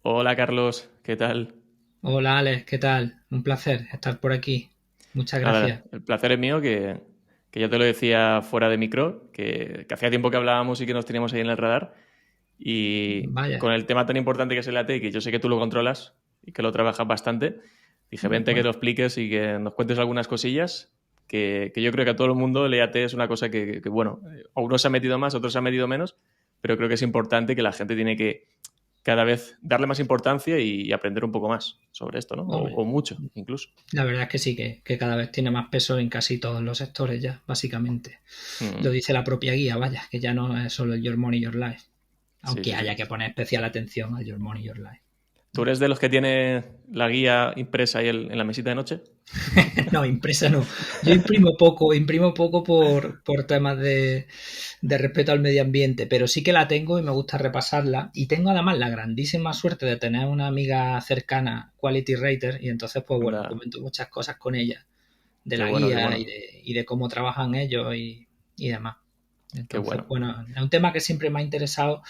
Hola Carlos, ¿qué tal? Hola Alex, ¿qué tal? Un placer estar por aquí. Muchas Nada, gracias. el placer es mío que ya te lo decía fuera de micro, que hacía tiempo que hablábamos y que nos teníamos ahí en el radar. Y Vaya, con el tema tan importante que es el AT, que yo sé que tú lo controlas y que lo trabajas bastante, dije, vente que bueno, lo expliques y que nos cuentes algunas cosillas, que yo creo que a todo el mundo el EAT es una cosa bueno, a unos se ha metido más, a otros se ha metido menos, pero creo que es importante que la gente tiene que cada vez darle más importancia y aprender un poco más sobre esto, ¿no? hombre, O mucho, incluso. la verdad es que sí, que cada vez tiene más peso en casi todos los sectores ya, básicamente. Lo Mm, dice la propia guía, vaya, que ya no es solo el Your Money, Your Life, sí, aunque sí, sí. haya que poner especial atención al Your Money, Your Life. ¿Tú eres de los que tiene la guía impresa ahí en la mesita de noche? No, impresa no. Yo imprimo poco por temas de respeto al medio ambiente, pero sí que la tengo y me gusta repasarla. Y tengo además la grandísima suerte de tener una amiga cercana, Quality Rater, y entonces, pues bueno, Anda, comento muchas cosas con ella, de qué la bueno, qué guía bueno, y de cómo trabajan ellos y demás. qué Entonces, bueno. bueno, es un tema que siempre me ha interesado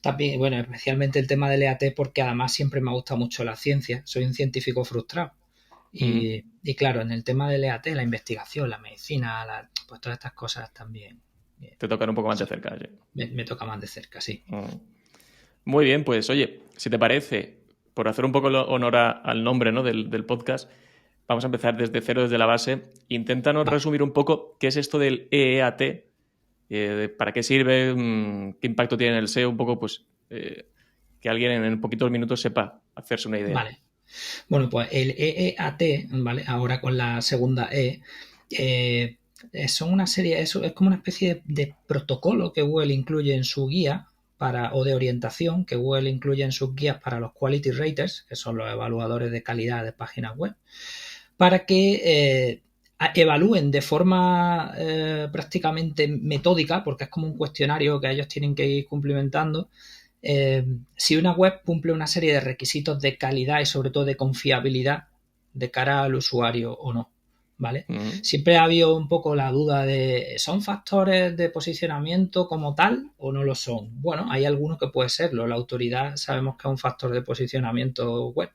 también, bueno, especialmente el tema del EAT, porque además siempre me ha gustado mucho la ciencia. Soy un científico frustrado. Mm, Y claro, en el tema del EAT, la investigación, la medicina, pues todas estas cosas también te tocan un poco más de sí, cerca, sí. me toca más de cerca, sí. Mm. Muy bien, pues oye, si te parece, por hacer un poco honor al nombre, ¿no? del podcast, vamos a empezar desde cero, desde la base. Inténtanos Vale. resumir un poco qué es esto del EEAT, para qué sirve, qué impacto tiene en el SEO, un poco, pues, que alguien en poquitos minutos sepa hacerse una idea. Vale. Bueno, pues el EEAT, ¿vale? Ahora con la segunda eh, son una serie, es como una especie de protocolo que Google incluye en su guía o de orientación que Google incluye en sus guías para los quality raters, que son los evaluadores de calidad de páginas web, para que evalúen de forma prácticamente metódica, porque es como un cuestionario que ellos tienen que ir cumplimentando, si una web cumple una serie de requisitos de calidad y sobre todo de confiabilidad de cara al usuario o no. ¿Vale? Mm, Siempre ha habido un poco la duda de ¿son factores de posicionamiento como tal o no lo son? Bueno, hay algunos que puede serlo. La autoridad sabemos que es un factor de posicionamiento web.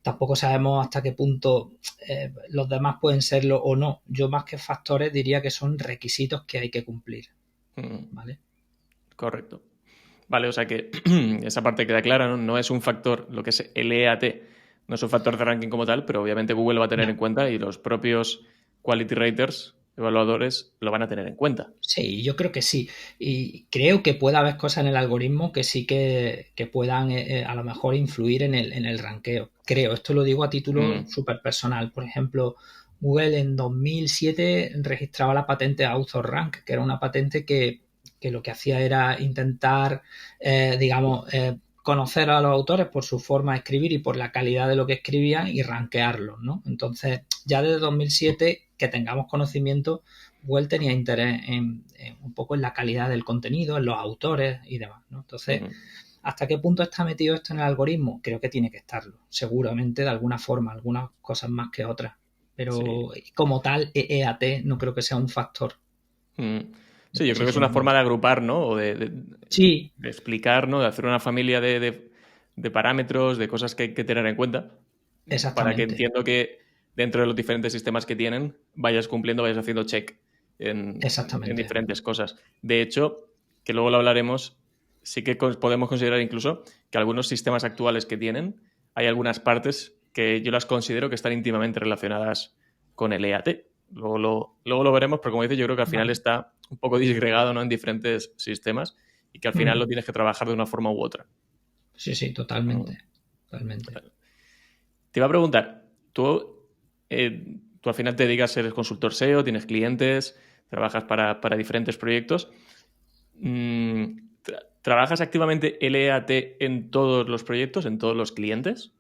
Tampoco sabemos hasta qué punto los demás pueden serlo o no. Yo más que factores diría que son requisitos que hay que cumplir. mm, ¿Vale? correcto. Vale, o sea que esa parte queda clara, ¿no? No es un factor, lo que es el EAT, no es un factor de ranking como tal, pero obviamente Google lo va a tener No. en cuenta y los propios quality raters, evaluadores, lo van a tener en cuenta. Sí, yo creo que sí. Y creo que puede haber cosas en el algoritmo que sí que puedan a lo mejor influir en el ranqueo. Creo, esto lo digo a título Mm, súper personal. Por ejemplo, Google en 2007 registraba la patente AutoRank, que era una patente que lo que hacía era intentar, digamos, conocer a los autores por su forma de escribir y por la calidad de lo que escribían y rankearlos, ¿no? Entonces, ya desde 2007 que tengamos conocimiento, Google tenía interés en un poco en la calidad del contenido, en los autores y demás, ¿no? Entonces, mm, ¿hasta qué punto está metido esto en el algoritmo? Creo que tiene que estarlo, seguramente de alguna forma, algunas cosas más que otras. sí. Pero como tal, EEAT no creo que sea un factor Mm. de Sí, yo creo que es una forma posicionamiento. de agrupar, ¿no? O Sí, de explicar, ¿no? De hacer una familia de parámetros, de cosas que hay que tener en cuenta, para que exactamente, entiendo que dentro de los diferentes sistemas que tienen vayas cumpliendo, vayas haciendo check en exactamente. diferentes cosas. De hecho, que luego lo hablaremos, sí que podemos considerar incluso que algunos sistemas actuales que tienen, hay algunas partes que yo las considero que están íntimamente relacionadas con el EAT. Luego lo veremos, pero como dices, yo creo que al final Vale. está un poco disgregado, ¿no? En diferentes sistemas y que al final lo Mm. tienes que trabajar de una forma u otra. Sí, sí, Mm. totalmente. Totalmente. Te iba a preguntar, tú al final te dedicas, eres consultor SEO, tienes clientes, trabajas para diferentes proyectos. ¿Trabajas activamente el EAT en todos los proyectos, en todos los clientes?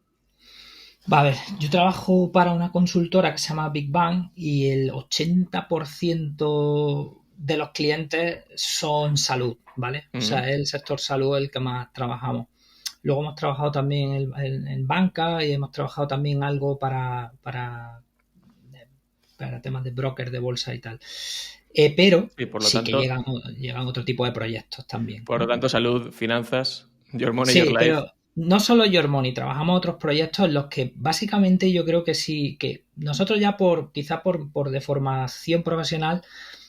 Va a ver, yo trabajo para una consultora que se llama Big Bang y el 80% de los clientes son salud, ¿vale? O sea, Mm, es el sector salud el que más trabajamos. Luego hemos trabajado también en banca y hemos trabajado también algo para temas de broker de bolsa y tal. Pero y sí que llegan otro tipo de proyectos también, por lo ¿no? tanto, salud, finanzas, your money, your Sí, life. no solo Your trabajamos otros proyectos en los que básicamente yo creo que sí, que nosotros ya quizá por deformación profesional,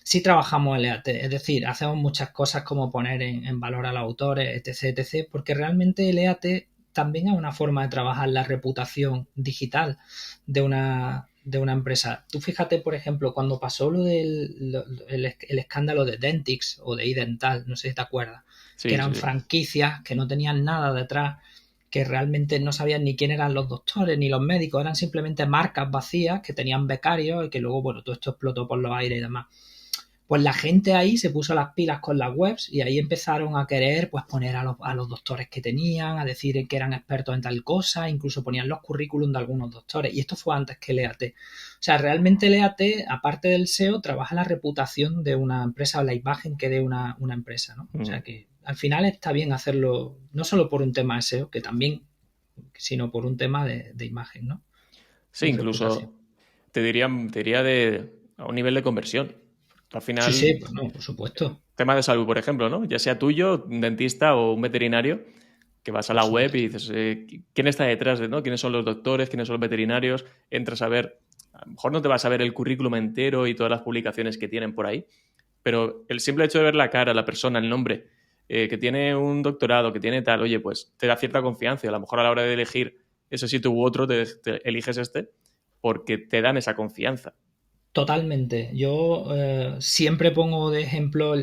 sí trabajamos LEAT, es decir, hacemos muchas cosas como poner en valor a los autores, etc, etc, porque realmente LEAT también es una forma de trabajar la reputación digital de una empresa. Tú fíjate, por ejemplo, cuando pasó el escándalo de Dentix o de iDental, no sé si te acuerdas, que Sí, sí, eran sí. franquicias que no tenían nada detrás, que realmente no sabían ni quién eran los doctores ni los médicos, eran simplemente marcas vacías que tenían becarios y que luego, bueno, todo esto explotó por los aires y demás. Pues la gente ahí se puso las pilas con las webs y ahí empezaron a querer pues poner a los doctores que tenían, a decir que eran expertos en tal cosa, incluso ponían los currículums de algunos doctores. Y esto fue antes que el EAT. O sea, realmente el EAT, aparte del SEO, trabaja la reputación de una empresa o la imagen que dé una empresa, ¿no? O sea que al final está bien hacerlo, no solo por un tema de SEO, que también, sino por un tema de imagen, ¿no? Sí, Y reputación. incluso te diría a un nivel de conversión. Al Sí, sí, final, pues no, por supuesto. tema de salud, por ejemplo, ¿no? Ya sea tuyo, un dentista o un veterinario, que vas a Por la web y supuesto. dices, ¿quién está detrás de, ¿no? ¿Quiénes son los doctores? ¿Quiénes son los veterinarios? Entras a ver, a lo mejor no te vas a ver el currículum entero y todas las publicaciones que tienen por ahí, pero el simple hecho de ver la cara, la persona, el nombre, que tiene un doctorado, que tiene tal, oye, pues te da cierta confianza y a lo mejor a la hora de elegir ese sitio u otro, te eliges este porque te dan esa confianza. Totalmente. Yo siempre pongo de ejemplo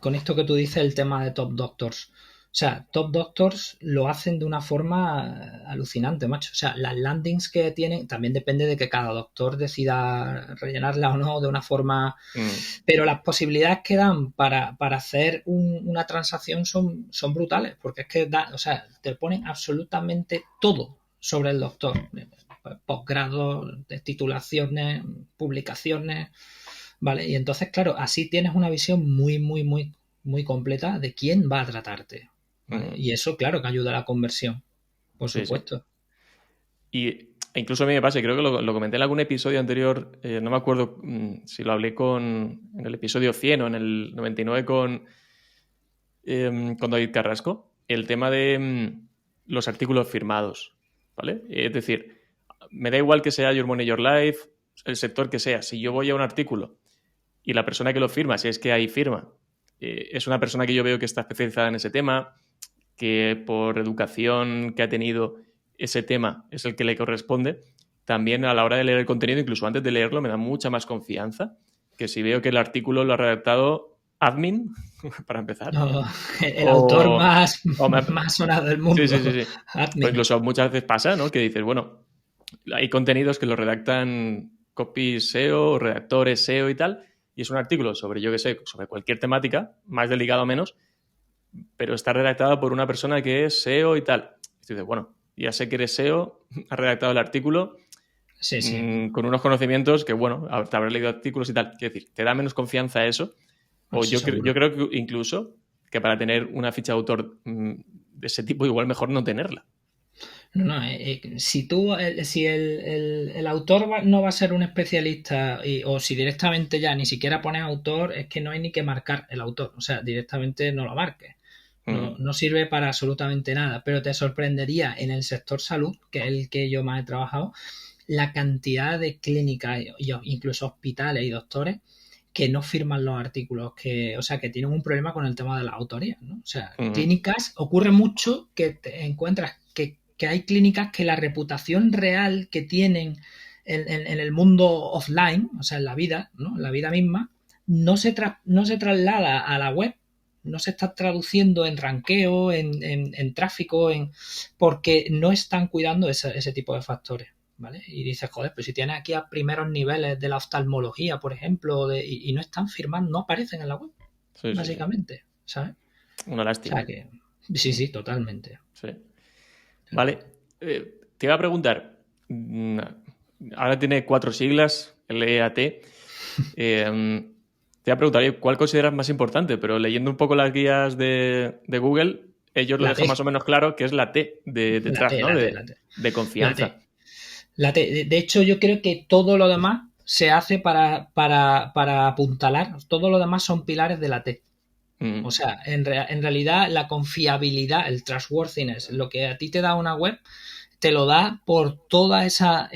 con esto que tú dices el tema de Top Doctors. O sea, Top Doctors lo hacen de una forma alucinante, macho. O sea, las landings que tienen también depende de que cada doctor decida rellenarla o no de una forma. Mm, Pero las posibilidades que dan para hacer una transacción son brutales, porque es que o sea, te ponen absolutamente todo sobre el doctor posgrado, titulaciones, publicaciones, ¿vale? Y entonces, claro, así tienes una visión muy, muy, muy, muy completa de quién va a tratarte, ¿vale? mm, Y eso, claro, que ayuda a la conversión, por sí, sí. supuesto. E incluso a mí me pasa, y creo que lo comenté en algún episodio anterior, no me acuerdo si lo hablé en el episodio 100 o en el 99 con David Carrasco, el tema de los artículos firmados, ¿vale? Es decir, me da igual que sea Your Money, Your Life, el sector que sea, si yo voy a un artículo y la persona que lo firma, si es que ahí firma, es una persona que yo veo que está especializada en ese tema, que por educación que ha tenido ese tema es el que le corresponde, también a la hora de leer el contenido, incluso antes de leerlo, me da mucha más confianza que si veo que el artículo lo ha redactado admin, para empezar, No, el autor o, más, o me- más sonado del sí, sí, sí, mundo, sí. O admin. incluso muchas veces pasa, ¿no? Que dices, bueno, hay contenidos que lo redactan copy SEO, o redactores SEO y tal, y es un artículo sobre, yo qué sé, sobre cualquier temática, más delicado o menos, pero está redactado por una persona que es SEO y tal. Y tú dices, bueno, ya sé que eres SEO, has redactado el artículo Sí, sí, con unos conocimientos que, bueno, te habrás leído artículos y tal. Quiero decir, te da menos confianza eso. O eso yo seguro. creo que incluso que para tener una ficha de autor de ese tipo, igual mejor no tenerla. No, no, si tú, si el autor no va a ser un especialista o si directamente ya ni siquiera pones autor, es que no hay ni que marcar el autor, o sea, directamente no lo marques. No, Mm, no sirve para absolutamente nada, pero te sorprendería en el sector salud, que es el que yo más he trabajado, la cantidad de clínicas, incluso hospitales y doctores que no firman los artículos, o sea, que tienen un problema con el tema de la autoría, ¿no? O sea, mm, clínicas, ocurre mucho que te encuentras que hay clínicas que la reputación real que tienen en el mundo offline, o sea, en la vida, ¿no? En la vida misma, no se traslada a la web, no se está traduciendo en ranqueo, en tráfico, porque no están cuidando ese tipo de factores. ¿Vale? Y dices, joder, pero si tienes aquí a primeros niveles de la oftalmología, por ejemplo, y no están firmando, no aparecen en la web, sí, sí, sí. básicamente, ¿sabes? Una O sea lástima. que, sí, sí, totalmente. Sí. Vale. Te iba a preguntar. Ahora tiene 4 siglas, el EAT. Te iba a preguntar, oye, ¿cuál consideras más importante? Pero leyendo un poco las guías de Google, ellos lo La dejan T, más o menos claro que es la T de la detrás, T, ¿no? la T, la T, De la confianza. T. De hecho, yo creo que todo lo demás se hace para apuntalar, todo lo demás son pilares de la T. O sea, en realidad la confiabilidad, el trustworthiness, lo que a ti te da una web, te lo da por toda esa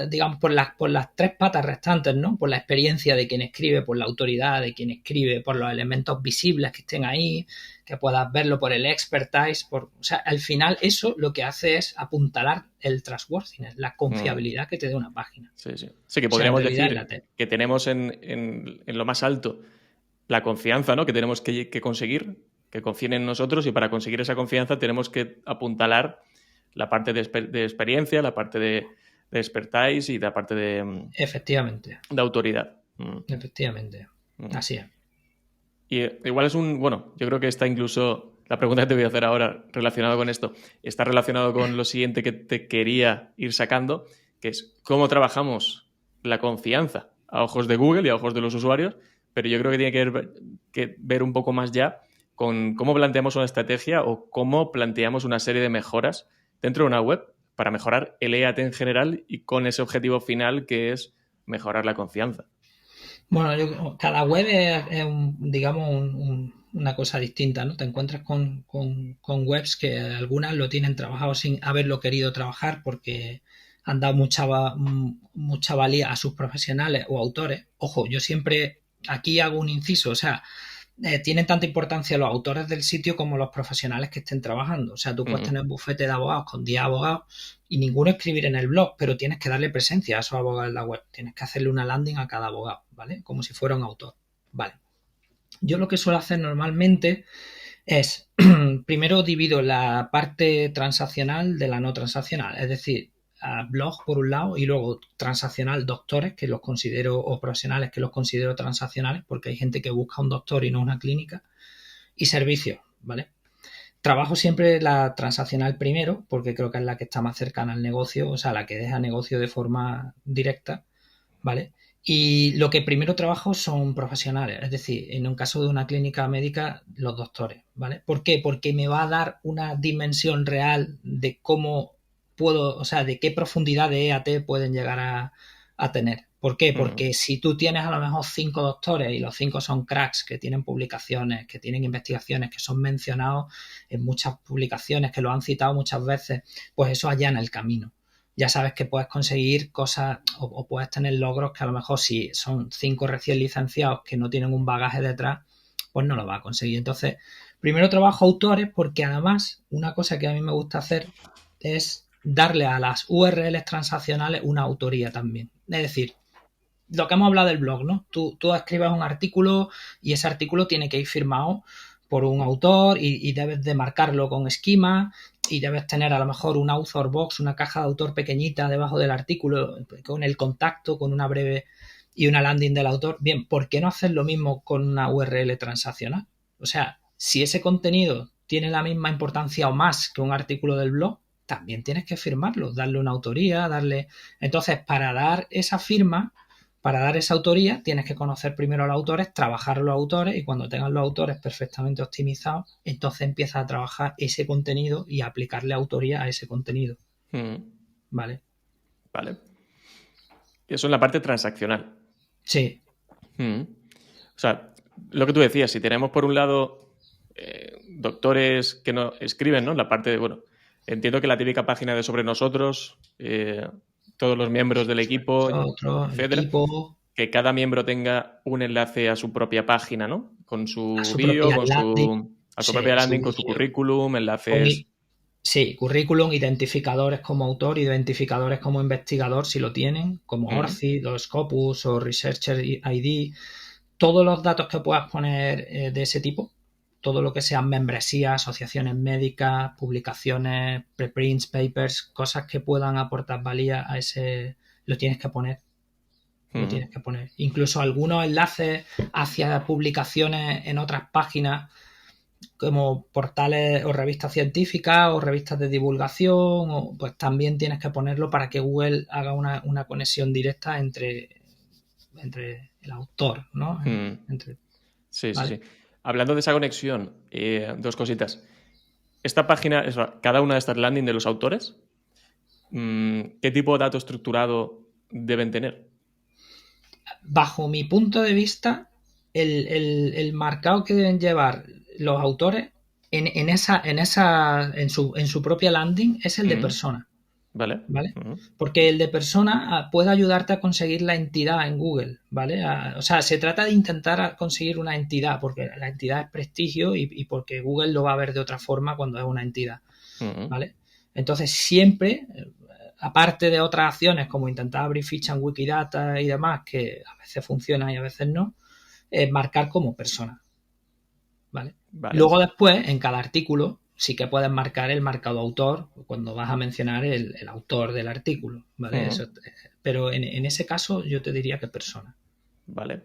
digamos, por las tres patas restantes, ¿no? Por la experiencia de quien escribe, por la autoridad de quien escribe, por los elementos visibles que estén ahí, que puedas verlo, por el expertise, o sea, al final eso lo que hace es apuntalar el trustworthiness, la confiabilidad que te da una página. Sí, sí. Sí, que O sea, en podríamos realidad decir que tenemos en lo más alto la confianza, ¿no? Que tenemos que conseguir, que confíen en nosotros, y para conseguir esa confianza tenemos que apuntalar la parte de experiencia, la parte de expertise y la parte Efectivamente. de autoridad. Efectivamente. Así es. Y igual bueno, yo creo que está incluso, la pregunta que te voy a hacer ahora relacionado con esto, está relacionado con lo siguiente que te quería ir sacando, que es cómo trabajamos la confianza a ojos de Google y a ojos de los usuarios, pero yo creo que tiene que ver un poco más ya con cómo planteamos una estrategia o cómo planteamos una serie de mejoras dentro de una web para mejorar el EAT en general y con ese objetivo final que es mejorar la confianza. Bueno, cada web es digamos, una cosa distinta, ¿no? Te encuentras con webs que algunas lo tienen trabajado sin haberlo querido trabajar porque han dado mucha valía a sus profesionales o autores. Ojo, yo siempre aquí hago un inciso, o sea, tienen tanta importancia los autores del sitio como los profesionales que estén trabajando. O sea, tú puedes tener un bufete de abogados con 10 abogados y ninguno escribir en el blog, pero tienes que darle presencia a esos abogados en la web. Tienes que hacerle una landing a cada abogado, ¿vale? Como si fuera un autor. Vale. Yo lo que suelo hacer normalmente es, primero divido la parte transaccional de la no transaccional. Es decir, a blog por un lado y luego transaccional doctores que los considero o profesionales que los considero transaccionales porque hay gente que busca un doctor y no una clínica y servicios, ¿vale? Trabajo siempre la transaccional primero porque creo que es la que está más cercana al negocio, o sea, la que deja negocio de forma directa, ¿vale? Y lo que primero trabajo son profesionales, es decir, en un caso de una clínica médica, los doctores, ¿vale? ¿Por qué? Porque me va a dar una dimensión real de cómo puedo, o sea, de qué profundidad de EAT pueden llegar a tener. ¿Por qué? Porque si tú tienes a lo mejor 5 doctores y los 5 son cracks que tienen publicaciones, que tienen investigaciones, que son mencionados en muchas publicaciones, que lo han citado muchas veces, pues eso allana el camino. Ya sabes que puedes conseguir cosas o puedes tener logros que a lo mejor si son 5 recién licenciados que no tienen un bagaje detrás, pues no lo va a conseguir. Entonces, primero trabajo autores porque además una cosa que a mí me gusta hacer es darle a las URLs transaccionales una autoría también. Es decir, lo que hemos hablado del blog, ¿no? Tú escribes un artículo y ese artículo tiene que ir firmado por un autor y debes de marcarlo con esquema y debes tener a lo mejor un author box, una caja de autor pequeñita debajo del artículo con el contacto, con una breve y una landing del autor. Bien, ¿por qué no hacer lo mismo con una URL transaccional? O sea, si ese contenido tiene la misma importancia o más que un artículo del blog, también tienes que firmarlo, darle una autoría, darle... Entonces, para dar esa firma, para dar esa autoría, tienes que conocer primero a los autores, trabajar los autores y cuando tengas los autores perfectamente optimizados, entonces empiezas a trabajar ese contenido y a aplicarle autoría a ese contenido. ¿Vale? Vale. Eso es la parte transaccional. Sí. O sea, lo que tú decías, si tenemos por un lado doctores que no escriben, ¿no? La parte de, bueno, entiendo que la típica página de sobre nosotros, todos los miembros del equipo, etcétera, que cada miembro tenga un enlace a su propia página, ¿no? Con su bio, con su propia landing, con su currículum, enlaces. Sí, currículum, identificadores como autor, identificadores como investigador, si lo tienen, como ORCID o Scopus o Researcher ID. Todos los datos que puedas poner de ese tipo, todo lo que sean membresías, asociaciones médicas, publicaciones, preprints, papers, cosas que puedan aportar valía a ese, lo tienes que poner. Lo tienes que poner. Incluso algunos enlaces hacia publicaciones en otras páginas como portales o revistas científicas o revistas de divulgación, pues también tienes que ponerlo para que Google haga una conexión directa entre el autor, ¿no? Sí, ¿vale? Sí. Hablando de esa conexión, dos cositas. Esta página, cada una de estas landing de los autores, ¿qué tipo de dato estructurado deben tener? Bajo mi punto de vista, el marcado que deben llevar los autores en su propia landing es el de persona. Vale. ¿Vale? Porque el de persona puede ayudarte a conseguir la entidad en Google, ¿vale? O sea, se trata de intentar conseguir una entidad, porque la entidad es prestigio y porque Google lo va a ver de otra forma cuando es una entidad, ¿vale? Entonces, siempre, aparte de otras acciones como intentar abrir ficha en Wikidata y demás, que a veces funcionan y a veces no, marcar como persona, ¿vale? Luego después, en cada artículo, sí que puedes marcar el marcado autor cuando vas a mencionar el autor del artículo, ¿vale? Eso, pero en ese caso yo te diría que persona. Vale.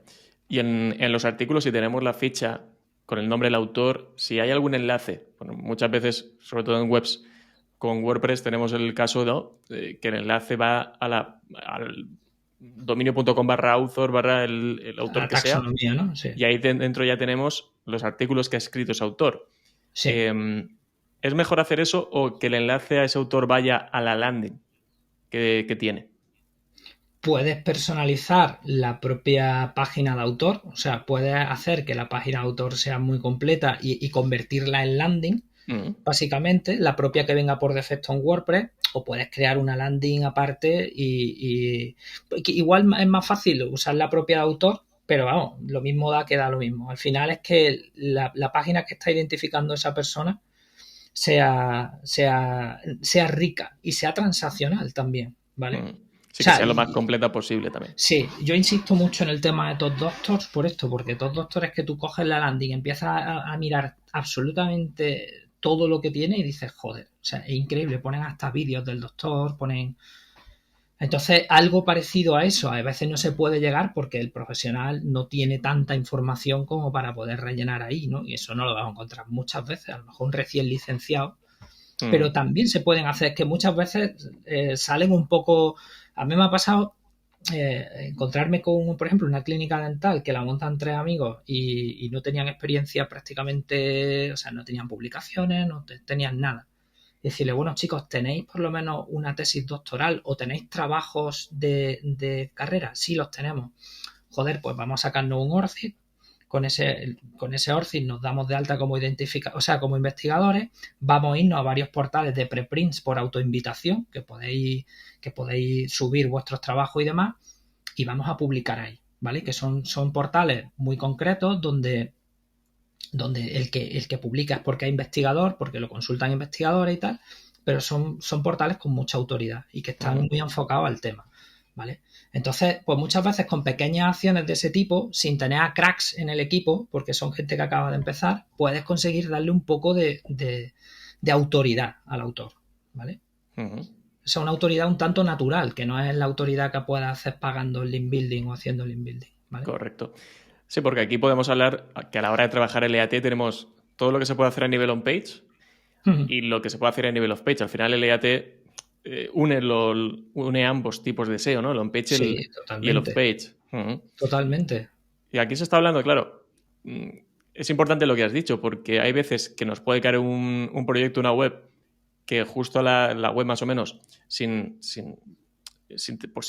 Y en los artículos, si tenemos la ficha con el nombre del autor, si hay algún enlace, bueno, muchas veces, sobre todo en webs, con WordPress tenemos el caso, ¿no? Que el enlace va al dominio.com/author/ el autor la que sea. ¿no? Sí. Y ahí dentro ya tenemos los artículos que ha escrito ese autor. Sí. ¿Es mejor hacer eso o que el enlace a ese autor vaya a la landing que tiene? Puedes personalizar la propia página de autor, o sea, puedes hacer que la página de autor sea muy completa y convertirla en landing, básicamente, la propia que venga por defecto en WordPress, o puedes crear una landing aparte y igual es más fácil usar la propia de autor, pero vamos, lo mismo que da lo mismo. Al final es que la página que está identificando esa persona sea rica y sea transaccional también, ¿vale? Sí, que sea lo más completa posible también. Sí, yo insisto mucho en el tema de Top Doctors por esto, porque Top Doctors es que tú coges la landing, empiezas a mirar absolutamente todo lo que tiene y dices, joder, o sea, es increíble, ponen hasta vídeos del doctor, ponen... Entonces, algo parecido a eso, a veces no se puede llegar porque el profesional no tiene tanta información como para poder rellenar ahí, ¿no? Y eso no lo vas a encontrar muchas veces, a lo mejor un recién licenciado, pero también se pueden hacer, que muchas veces salen un poco... A mí me ha pasado encontrarme con, por ejemplo, una clínica dental que la montan 3 amigos y no tenían experiencia prácticamente, o sea, no tenían publicaciones, no tenían nada. Y decirle, bueno, chicos, ¿tenéis por lo menos una tesis doctoral o tenéis trabajos de carrera? Sí, los tenemos. Joder, pues vamos a sacarnos un ORCID. Con ese ORCID nos damos de alta como como investigadores, vamos a irnos a varios portales de preprints por autoinvitación, que podéis subir vuestros trabajos y demás, y vamos a publicar ahí, ¿vale? Que son portales muy concretos donde el que publica es porque es investigador, porque lo consultan investigadores y tal, pero son portales con mucha autoridad y que están muy enfocados al tema, ¿vale? Entonces, pues muchas veces con pequeñas acciones de ese tipo, sin tener a cracks en el equipo, porque son gente que acaba de empezar, puedes conseguir darle un poco de autoridad al autor, ¿vale? O sea, una autoridad un tanto natural, que no es la autoridad que puedas hacer pagando el link building o haciendo el link building, ¿vale? Correcto. Sí, porque aquí podemos hablar que a la hora de trabajar el EAT tenemos todo lo que se puede hacer a nivel on-page y lo que se puede hacer a nivel off-page. Al final el EAT une ambos tipos de SEO, ¿no? El on-page y el off-page. Totalmente. Y aquí se está hablando, claro, es importante lo que has dicho, porque hay veces que nos puede caer un proyecto, una web, que justo la web más o menos,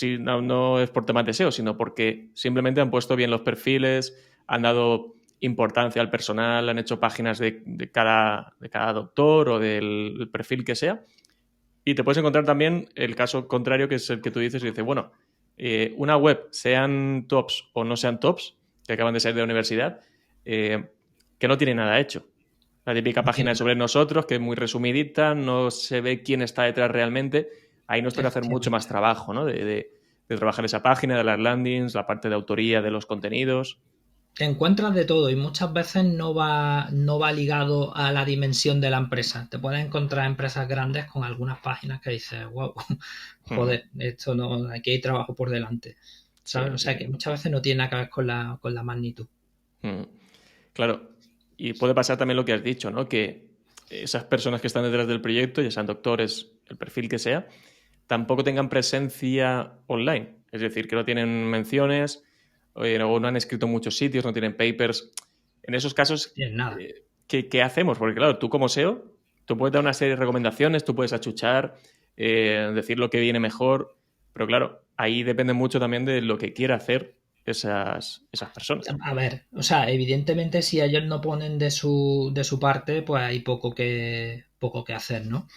no es por temas de SEO, sino porque simplemente han puesto bien los perfiles, han dado importancia al personal, han hecho páginas de cada doctor o del perfil que sea. Y te puedes encontrar también el caso contrario, que es el que tú dices y dices, bueno, una web, sean tops o no sean tops, que acaban de salir de la universidad, que no tiene nada hecho. La típica página sobre nosotros, que es muy resumidita, no se ve quién está detrás realmente. Ahí nos toca hacer mucho más trabajo, ¿no? De trabajar esa página, de las landings, la parte de autoría de los contenidos. Te encuentras de todo y muchas veces no va ligado a la dimensión de la empresa. Te puedes encontrar empresas grandes con algunas páginas que dices, wow, joder, esto no, aquí hay trabajo por delante, ¿sabes? O sea que muchas veces no tiene nada que ver con la magnitud. Claro, y puede pasar también lo que has dicho, ¿no? Que esas personas que están detrás del proyecto, ya sean doctores, el perfil que sea, tampoco tengan presencia online. Es decir, que no tienen menciones o no han escrito en muchos sitios, no tienen papers. En esos casos, ¿qué hacemos? Porque claro, tú como SEO, tú puedes dar una serie de recomendaciones, tú puedes achuchar, decir lo que viene mejor, pero claro, ahí depende mucho también de lo que quiera hacer esas personas. A ver, o sea, evidentemente si ellos no ponen de su parte, pues hay poco que hacer, ¿no?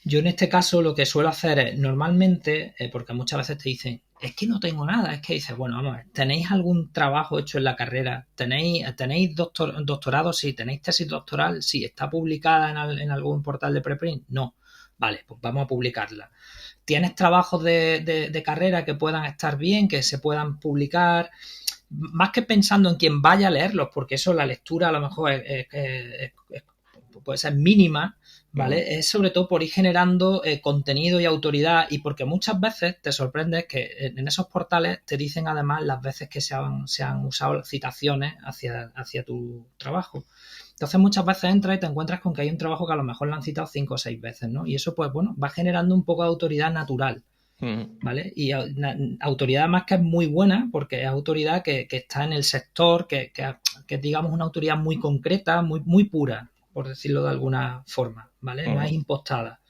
Yo en este caso lo que suelo hacer es, normalmente, porque muchas veces te dicen, es que no tengo nada, es que dices, bueno, vamos a ver, ¿tenéis algún trabajo hecho en la carrera? ¿Tenéis doctorado? Sí, ¿tenéis tesis doctoral? Sí, ¿está publicada en algún portal de preprint? No. Vale, pues vamos a publicarla. ¿Tienes trabajos de carrera que puedan estar bien, que se puedan publicar? Más que pensando en quien vaya a leerlos, porque eso la lectura a lo mejor puede ser mínima, ¿vale? Es sobre todo por ir generando contenido y autoridad, y porque muchas veces te sorprendes que en esos portales te dicen además las veces que se han usado citaciones hacia tu trabajo. Entonces muchas veces entras y te encuentras con que hay un trabajo que a lo mejor lo han citado 5 o 6 veces, ¿no? Y eso, pues bueno, va generando un poco de autoridad natural. ¿Vale? Y autoridad más que es muy buena, porque es autoridad que está en el sector, que es, digamos, una autoridad muy concreta, muy pura, por decirlo de alguna forma, ¿vale? No es impostada,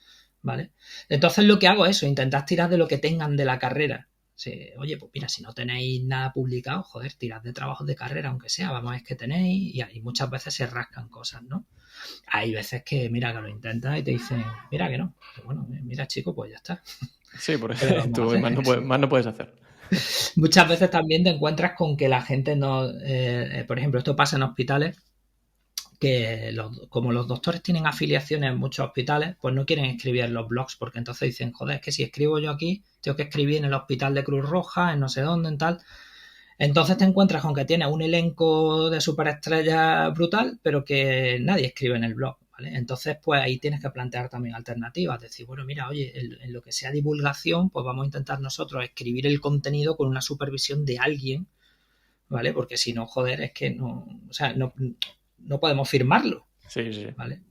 ¿vale? Entonces lo que hago es eso, intentar tirar de lo que tengan de la carrera. Sí, oye, pues mira, si no tenéis nada publicado, joder, tirad de trabajos de carrera, aunque sea, vamos a ver qué tenéis, y muchas veces se rascan cosas, ¿no? Hay veces que, mira, que lo intentas y te dicen, mira que no. Pero bueno, mira, chico, pues ya está. Sí, porque tú más no puedes hacer. Muchas veces también te encuentras con que la gente no... por ejemplo, esto pasa en hospitales, que como los doctores tienen afiliaciones en muchos hospitales, pues no quieren escribir en los blogs, porque entonces dicen, joder, es que si escribo yo aquí, tengo que escribir en el hospital de Cruz Roja, en no sé dónde, en tal... Entonces te encuentras con que tienes un elenco de superestrellas brutal, pero que nadie escribe en el blog, ¿vale? Entonces, pues ahí tienes que plantear también alternativas. Decir, bueno, mira, oye, en lo que sea divulgación, pues vamos a intentar nosotros escribir el contenido con una supervisión de alguien, ¿vale? Porque si no, joder, es que no, o sea, no podemos firmarlo. Sí, sí, ¿vale?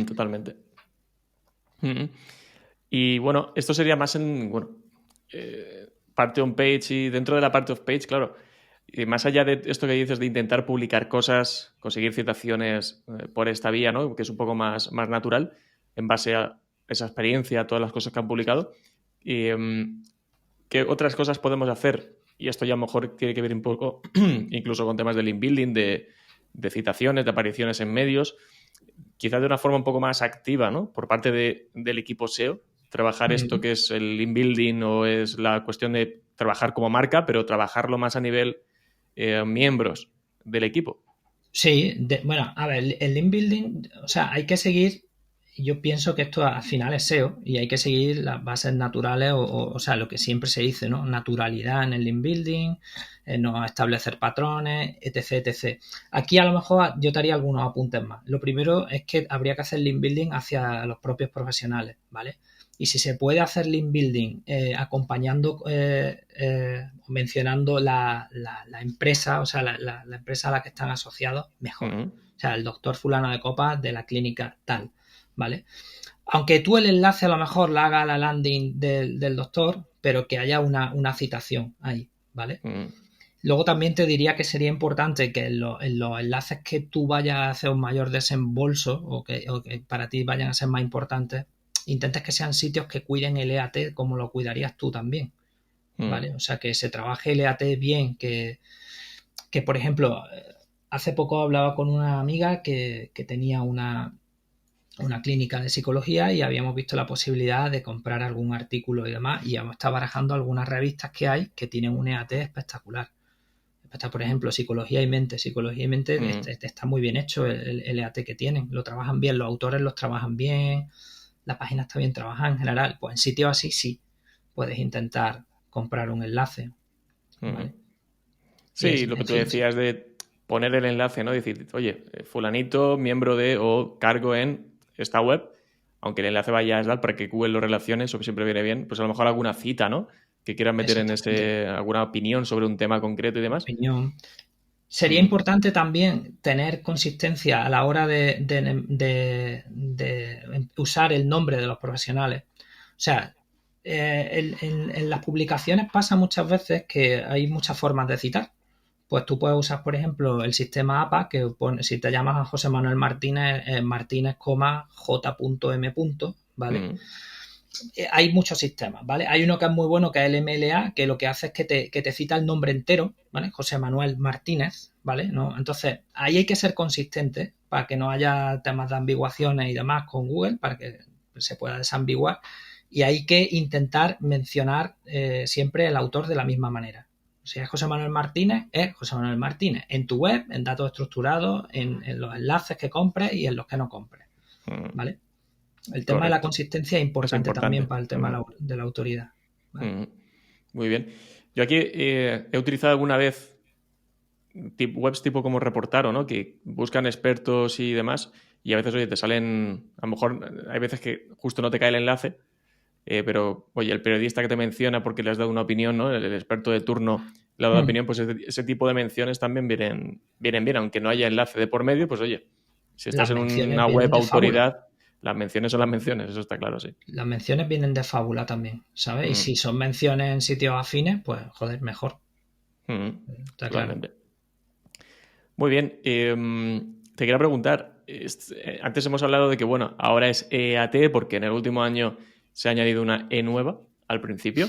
Totalmente. Y bueno, esto sería más en, bueno, parte on page, y dentro de la parte off page, claro, y más allá de esto que dices de intentar publicar cosas, conseguir citaciones por esta vía, ¿no? Que es un poco más natural en base a esa experiencia, a todas las cosas que han publicado. Y, ¿qué otras cosas podemos hacer? Y esto ya a lo mejor tiene que ver un poco incluso con temas de link building, de citaciones, de apariciones en medios, quizás de una forma un poco más activa, ¿no? Por parte del equipo SEO, trabajar esto que es el link building, o es la cuestión de trabajar como marca, pero trabajarlo más a nivel miembros del equipo. Sí, bueno, a ver, el link building, o sea, hay que seguir, yo pienso que esto al final es SEO y hay que seguir las bases naturales, o sea, lo que siempre se dice, ¿no? Naturalidad en el link building, no establecer patrones, etc, etc. Aquí a lo mejor yo te haría algunos apuntes más. Lo primero es que habría que hacer link building hacia los propios profesionales, ¿vale? Y si se puede hacer link building acompañando, mencionando la empresa, o sea, la empresa a la que están asociados, mejor. O sea, el doctor fulano de copas de la clínica tal, ¿vale? Aunque tú el enlace a lo mejor la haga la landing del doctor, pero que haya una citación ahí, ¿vale? Luego también te diría que sería importante que en los enlaces que tú vayas a hacer un mayor desembolso, o que para ti vayan a ser más importantes, intentes que sean sitios que cuiden el EAT como lo cuidarías tú también, ¿vale? O sea, que se trabaje el EAT bien, que por ejemplo, hace poco hablaba con una amiga que tenía una clínica de psicología, y habíamos visto la posibilidad de comprar algún artículo y demás, y hemos estado barajando algunas revistas que hay que tienen un EAT espectacular. Está, por ejemplo, Psicología y Mente. Psicología y Mente está muy bien hecho el EAT que tienen. Lo trabajan bien, los autores los trabajan bien, la página está bien trabajada en general. Pues en sitios así sí puedes intentar comprar un enlace, ¿vale? Sí, lo que tú decías de poner el enlace, ¿no? Decir, oye, fulanito, miembro de o cargo en esta web, aunque el enlace vaya a dar para que Google lo relacione, eso que siempre viene bien, pues a lo mejor alguna cita, ¿no? Que quieran meter en alguna opinión sobre un tema concreto y demás. Opinión. Sería importante también tener consistencia a la hora de usar el nombre de los profesionales. O sea, en las publicaciones pasa muchas veces que hay muchas formas de citar. Pues tú puedes usar, por ejemplo, el sistema APA, que pone, si te llamas a José Manuel Martínez, Martínez, J.M. ¿vale? hay muchos sistemas, ¿vale? Hay uno que es muy bueno, que es el MLA, que lo que hace es que te cita el nombre entero, ¿vale? José Manuel Martínez, ¿vale? ¿No? Entonces, ahí hay que ser consistente para que no haya temas de ambiguaciones y demás con Google, para que se pueda desambiguar. Y hay que intentar mencionar siempre el autor de la misma manera. Si es José Manuel Martínez, es José Manuel Martínez. En tu web, en datos estructurados, en los enlaces que compres y en los que no compres, ¿vale? El tema de la consistencia es importante también para el tema de la autoridad. ¿Vale? Muy bien. Yo aquí he utilizado alguna vez webs tipo como Reportaro, ¿no? Que buscan expertos y demás, y a veces, oye, te salen, a lo mejor hay veces que justo no te cae el enlace, pero, oye, el periodista que te menciona porque le has dado una opinión, ¿no? El experto de turno le ha dado opinión, pues ese tipo de menciones también vienen bien, aunque no haya enlace de por medio, pues oye, si estás en una web autoridad, las menciones son las menciones, eso está claro, sí. Las menciones vienen de fábula también, ¿sabes? Y si son menciones en sitios afines, pues, joder, mejor. Está claro. Muy bien. Te quería preguntar, antes hemos hablado de que, bueno, ahora es EAT porque en el último año se ha añadido una E nueva al principio,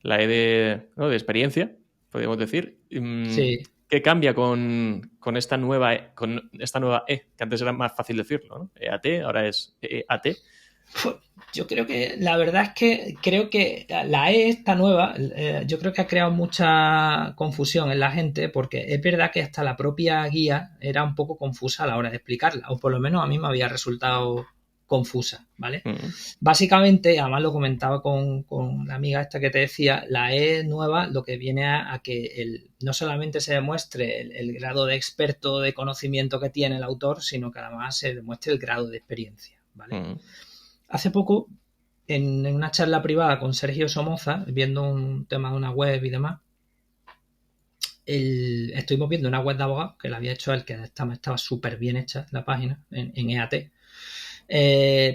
la E de experiencia, podríamos decir. Sí. ¿Qué cambia con esta nueva E, que antes era más fácil decirlo, ¿no? EAT, ahora es EAT. Yo creo que la verdad es que creo que la E esta nueva, yo creo que ha creado mucha confusión en la gente, porque es verdad que hasta la propia guía era un poco confusa a la hora de explicarla, o por lo menos a mí me había resultado confusa, ¿vale? Básicamente, además lo comentaba con la amiga esta que te decía, la E nueva lo que viene a que no solamente se demuestre el grado de experto, de conocimiento que tiene el autor, sino que además se demuestre el grado de experiencia, ¿vale? Hace poco, en una charla privada con Sergio Somoza, viendo un tema de una web y demás, estuvimos viendo una web de abogados que la había hecho él, que estaba súper bien hecha la página en EAT.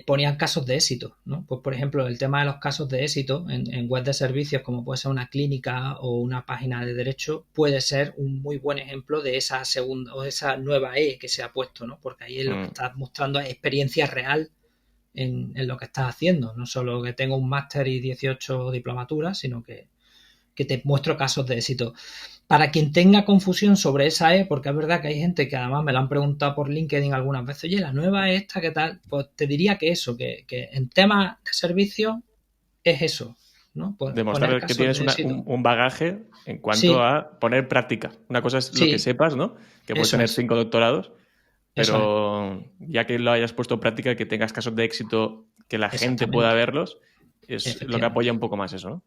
Ponían casos de éxito, ¿no? Pues por ejemplo, el tema de los casos de éxito en web de servicios, como puede ser una clínica o una página de derecho, puede ser un muy buen ejemplo de esa segunda o esa nueva E que se ha puesto, ¿no? Porque ahí lo que estás mostrando es experiencia real en lo que estás haciendo, no solo que tengo un máster y 18 diplomaturas, sino que te muestro casos de éxito. Para quien tenga confusión sobre esa E, porque es verdad que hay gente que además me lo han preguntado por LinkedIn algunas veces, oye, la nueva E esta, ¿qué tal? Pues te diría que eso, que en temas de servicio es eso, ¿no? Pues demostrar que tienes un bagaje en cuanto a poner práctica. Una cosa es lo que sepas, ¿no? Que puedes tener 5 doctorados, pero ya que lo hayas puesto en práctica, que tengas casos de éxito, que la gente pueda verlos, es lo que apoya un poco más eso, ¿no?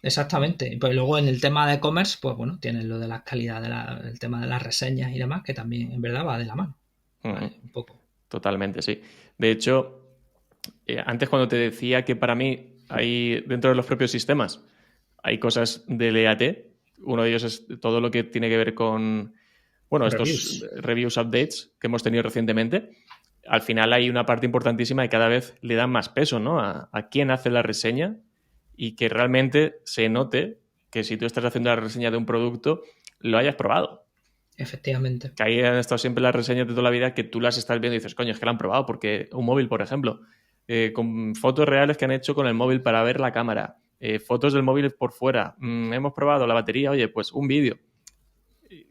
Exactamente. Pues luego en el tema de e-commerce, pues bueno, tienes lo de la calidad, el tema de las reseñas y demás, que también en verdad va de la mano. ¿Vale? Un poco. Totalmente, sí. De hecho, antes cuando te decía que para mí hay dentro de los propios sistemas hay cosas del EAT, uno de ellos es todo lo que tiene que ver con, bueno, estos reviews updates que hemos tenido recientemente. Al final hay una parte importantísima y cada vez le dan más peso, ¿no? A quién hace la reseña y que realmente se note que si tú estás haciendo la reseña de un producto, lo hayas probado. Efectivamente. Que ahí han estado siempre las reseñas de toda la vida que tú las estás viendo y dices, coño, es que la han probado, porque un móvil, por ejemplo, con fotos reales que han hecho con el móvil para ver la cámara, fotos del móvil por fuera, hemos probado la batería, oye, pues un vídeo.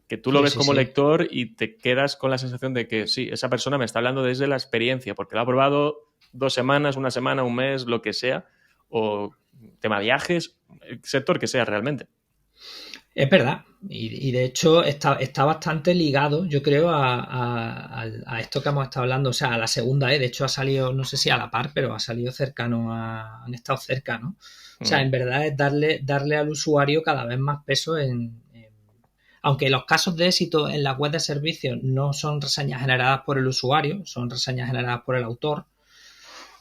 Que tú lo ves como lector y te quedas con la sensación de que sí, esa persona me está hablando desde la experiencia, porque la ha probado 2 semanas, 1 semana, 1 mes, lo que sea, o tema viajes, el sector que sea realmente. Es verdad, y de hecho está bastante ligado, yo creo, a esto que hemos estado hablando, o sea, a la segunda E. De hecho ha salido, no sé si a la par, pero ha salido cercano, han estado cerca, ¿no? O sea, en verdad es darle al usuario cada vez más peso aunque los casos de éxito en la web de servicios no son reseñas generadas por el usuario, son reseñas generadas por el autor,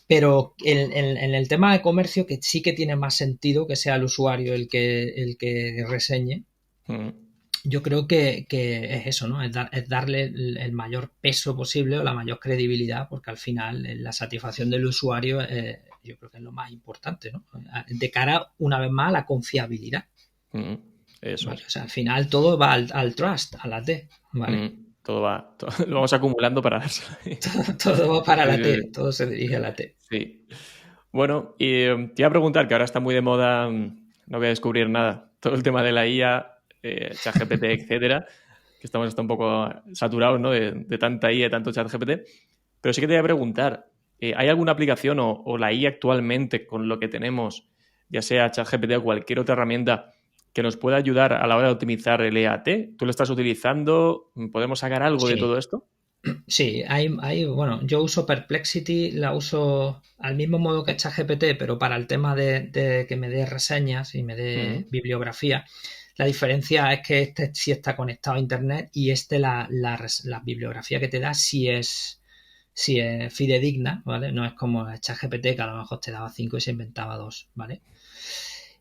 pero en el tema de comercio, que sí que tiene más sentido que sea el usuario el que reseñe, yo creo que es eso, ¿no? Es darle el mayor peso posible o la mayor credibilidad, porque al final la satisfacción del usuario yo creo que es lo más importante, ¿no? De cara, una vez más, a la confiabilidad. Eso ¿vale? O sea, al final todo va al trust, a la T, ¿vale? Todo lo vamos acumulando para darse. Todo va para la T, todo se dirige a la T. Sí. Bueno, y te iba a preguntar, que ahora está muy de moda, no voy a descubrir nada, todo el tema de la IA, ChatGPT, etcétera, que estamos hasta un poco saturados, ¿no? de tanta IA, de tanto ChatGPT. Pero sí que te voy a preguntar, ¿hay alguna aplicación o la IA actualmente con lo que tenemos, ya sea ChatGPT o cualquier otra herramienta, que nos pueda ayudar a la hora de optimizar el EAT? ¿Tú lo estás utilizando? ¿Podemos sacar algo de Sí, todo esto? sí, bueno, yo uso Perplexity, la uso al mismo modo que ChatGPT, pero para el tema de que me dé reseñas y me dé Mm, bibliografía. La diferencia es que este sí está conectado a internet y la bibliografía que te da sí es fidedigna, ¿vale? No es como ChatGPT que a lo mejor te daba 5 y se inventaba 2, ¿vale?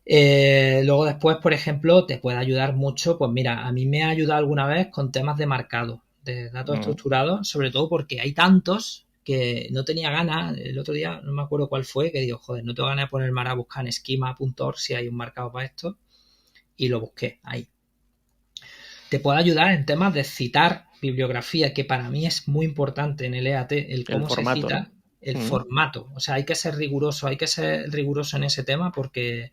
Luego después, por ejemplo, te puede ayudar mucho, pues mira, a mí me ha ayudado alguna vez con temas de marcado, de datos mm. estructurados, sobre todo porque hay tantos que no tenía ganas. El otro día no me acuerdo cuál fue, que digo, joder, no tengo ganas de ponerme ahora a buscar en schema.org si hay un marcado para esto, y lo busqué ahí. Te puede ayudar en temas de citar bibliografía, que para mí es muy importante en el EAT, el El cómo se formato, ¿no? cita, el Mm, formato. O sea, hay que ser riguroso en ese tema porque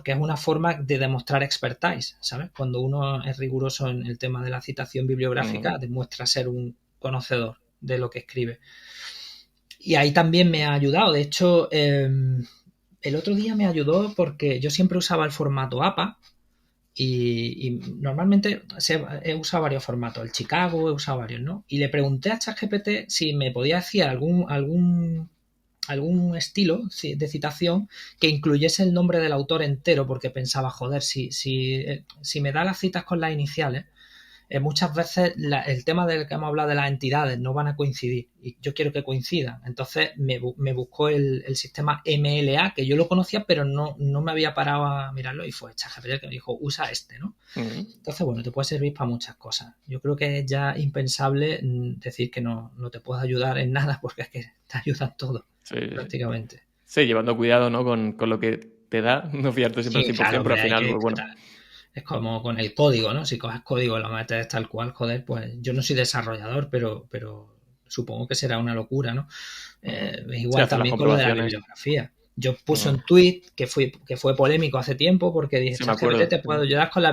es una forma de demostrar expertise, ¿sabes? Cuando uno es riguroso en el tema de la citación mm. bibliográfica, demuestra ser un conocedor de lo que escribe. Y ahí también me ha ayudado. De hecho, el otro día me ayudó porque yo siempre usaba el formato APA y normalmente he usado varios formatos. El Chicago, he usado varios, ¿no? Y le pregunté a ChatGPT si me podía decir algún estilo de citación que incluyese el nombre del autor entero, porque pensaba, joder, si me da las citas con las iniciales, muchas veces el tema del que hemos hablado de las entidades no van a coincidir y yo quiero que coincidan. Entonces me buscó el sistema MLA, que yo lo conocía, pero no me había parado a mirarlo y fue ChatGPT que me dijo, usa este, ¿no? Mm. Entonces, bueno, te puede servir para muchas cosas. Yo creo que es ya impensable decir que no te puedo ayudar en nada porque es que te ayudan todo, Sí, sí, sí. prácticamente. Sí, llevando cuidado, ¿no? Con lo que te da, no fiarte siempre al Sí, claro, 100%, pero al hombre, hay final, que pues bueno. es como con el código, ¿no? Si coges código y lo metes tal cual, joder, pues yo no soy desarrollador, pero supongo que será una locura, ¿no? Sí, Igual hacer las también con lo de la comprobaciones. bibliografía. Yo puse Mm. un tweet que fue polémico hace tiempo porque dije, Sí, me ChatGPT acuerdo. te puedo ayudar con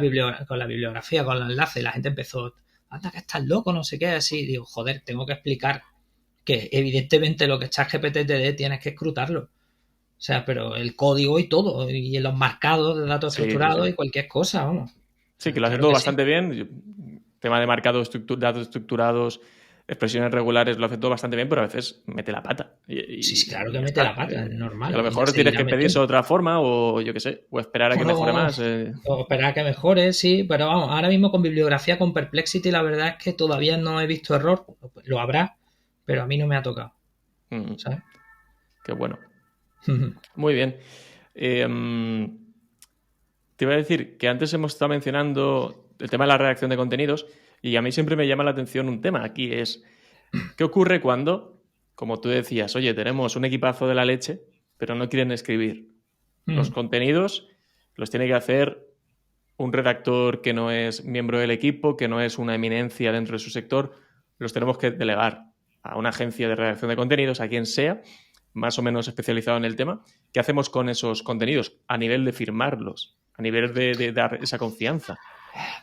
con la bibliografía, con los enlaces. Y la gente empezó, anda que estás loco, no sé qué, así. Digo, joder, tengo que explicar que evidentemente lo que ChatGPT te dé tienes que escrutarlo. O sea, pero el código y todo, y los marcados de datos Sí, sí, estructurados sí. y cualquier cosa, vamos. Sí, que lo hace Claro todo que sí. bastante bien. Tema de marcado, datos estructurados, expresiones regulares, lo hace todo bastante bien, pero a veces mete la pata. Sí, sí, claro que Ya mete la está. pata, es Y a lo normal, y la mejor tienes seguirá que pedirse de metiendo. otra forma o yo qué sé, o esperar a que Bueno, mejore más. o esperar a que mejore, sí, pero vamos, ahora mismo con bibliografía, con Perplexity, la verdad es que todavía no he visto error, lo habrá, pero a mí no me ha tocado, Mm, ¿sabes? qué bueno. Muy bien. Em, Te iba a decir que antes hemos estado mencionando el tema de la redacción de contenidos y a mí siempre me llama la atención un tema. Aquí es, ¿qué ocurre cuando, como tú decías, oye, tenemos un equipazo de la leche, pero no quieren escribir? Los contenidos los tiene que hacer un redactor que no es miembro del equipo, que no es una eminencia dentro de su sector, los tenemos que delegar a una agencia de redacción de contenidos, a quien sea, más o menos especializado en el tema. ¿Qué hacemos con esos contenidos a nivel de firmarlos, a nivel de dar esa confianza?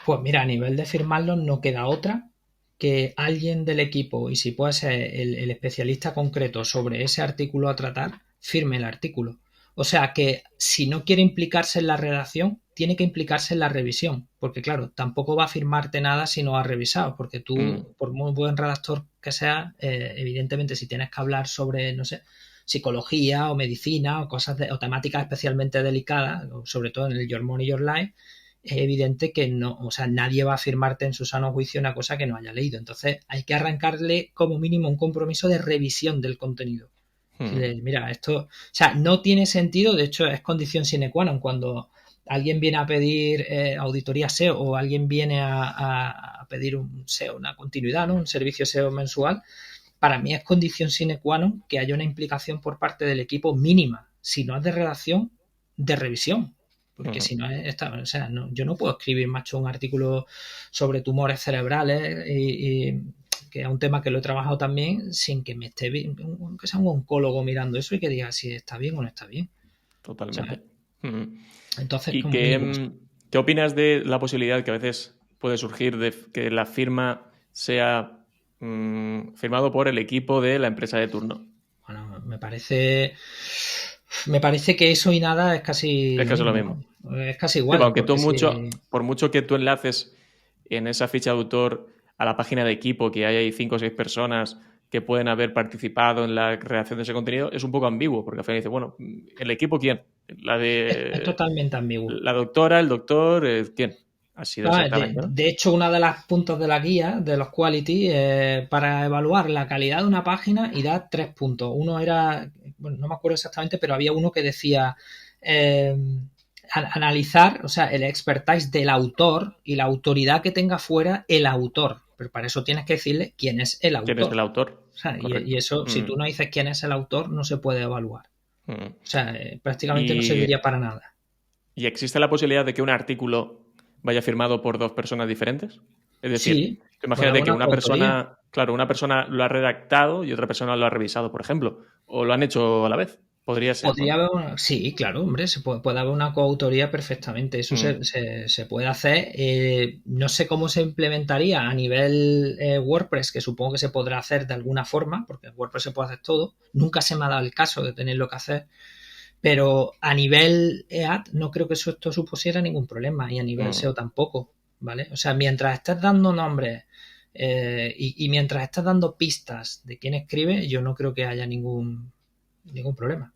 Pues mira, a nivel de firmarlos no queda otra que alguien del equipo, y si puede ser el especialista concreto sobre ese artículo a tratar, firme el artículo. O sea que si no quiere implicarse en la redacción, tiene que implicarse en la revisión, porque claro, tampoco va a firmarte nada si no has revisado, porque Mm, tú, por muy buen redactor que seas, evidentemente si tienes que hablar sobre, no sé, psicología o medicina o o temáticas especialmente delicadas, sobre todo en el Your Money, Your Life, es evidente que no, o sea, nadie va a firmarte en su sano juicio una cosa que no haya leído. Entonces hay que arrancarle como mínimo un compromiso de revisión del contenido. mm, Mira, esto, o sea, no tiene sentido, de hecho es condición sine qua non cuando alguien viene a pedir auditoría SEO o alguien viene a pedir un SEO, una continuidad, ¿no? Un servicio SEO mensual, para mí es condición sine qua non que haya una implicación por parte del equipo mínima, si no es de redacción, de revisión. Porque mm. si no es esta, o sea, yo no puedo escribir, macho, un artículo sobre tumores cerebrales es un tema que lo he trabajado también sin que me esté bien, que sea un oncólogo mirando eso y que diga si está bien o no está bien. Totalmente. Entonces, ¿Y como qué opinas de la posibilidad que a veces puede surgir de que la firma sea firmado por el equipo de la empresa de turno? Bueno, me parece que eso y nada es casi Es lo casi lo mismo, mismo. ¿no? Es casi Sí, igual, aunque tú porque si... por mucho que tú enlaces en esa ficha de autor a la página de equipo, que hay ahí 5 o 6 personas que pueden haber participado en la creación de ese contenido, es un poco ambiguo, porque al final dice, bueno, ¿el equipo quién? Es totalmente ambiguo. La doctora, el doctor, ¿quién? Ha sido exactamente, ¿no? De hecho, una de las puntos de la guía de los quality para evaluar la calidad de una página y da 3 puntos. Uno era, bueno, no me acuerdo exactamente, pero había uno que decía analizar, o sea, el expertise del autor y la autoridad que tenga fuera el autor. Pero para eso tienes que decirle quién es el autor. ¿Quién es el autor? O sea, y eso, si tú no dices quién es el autor, no se puede evaluar. O sea, prácticamente no serviría para nada. ¿Y existe la posibilidad de que un artículo vaya firmado por 2 personas diferentes? Es decir, Sí, imagínate que una persona, claro, una persona lo ha redactado y otra persona lo ha revisado, por ejemplo, o lo han hecho a la vez. Podría ser. Podría haber sí, claro, hombre, se puede haber una coautoría perfectamente. Eso se puede hacer. No sé cómo se implementaría a nivel WordPress, que supongo que se podrá hacer de alguna forma, porque en WordPress se puede hacer todo. Nunca se me ha dado el caso de tenerlo que hacer. Pero a nivel EAT no creo que esto supusiera ningún problema y a nivel SEO tampoco, ¿vale? O sea, mientras estés dando nombres y mientras estés dando pistas de quién escribe, yo no creo que haya ningún problema.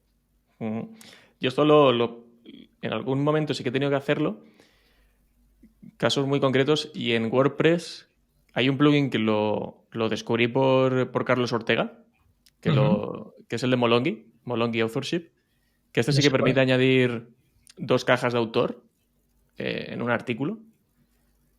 Yo esto en algún momento sí que he tenido que hacerlo, casos muy concretos, y en WordPress hay un plugin que lo descubrí por Carlos Ortega, que es el de Molongi Authorship, que sí que permite añadir 2 cajas de autor en un artículo,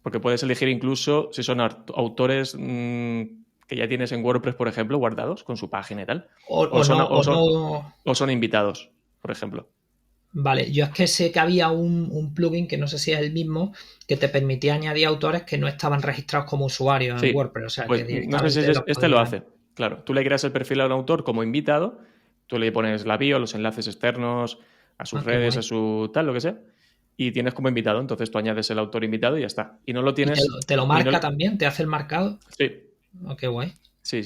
porque puedes elegir incluso si son autores que ya tienes en WordPress, por ejemplo, guardados con su página y tal, o son invitados, por ejemplo. Vale, yo es que sé que había un plugin que no sé si es el mismo, que te permitía añadir autores que no estaban registrados como usuarios en WordPress. O sea, pues, que no sé si este lo hace. Claro, tú le creas el perfil al autor como invitado, tú le pones la bio, los enlaces externos a sus redes, a su tal, lo que sea, y tienes como invitado. Entonces tú añades el autor invitado y ya está. Y no lo tienes. ¿Y te lo marca también? ¿Te hace el marcado? Sí. Oh, qué guay. Sí.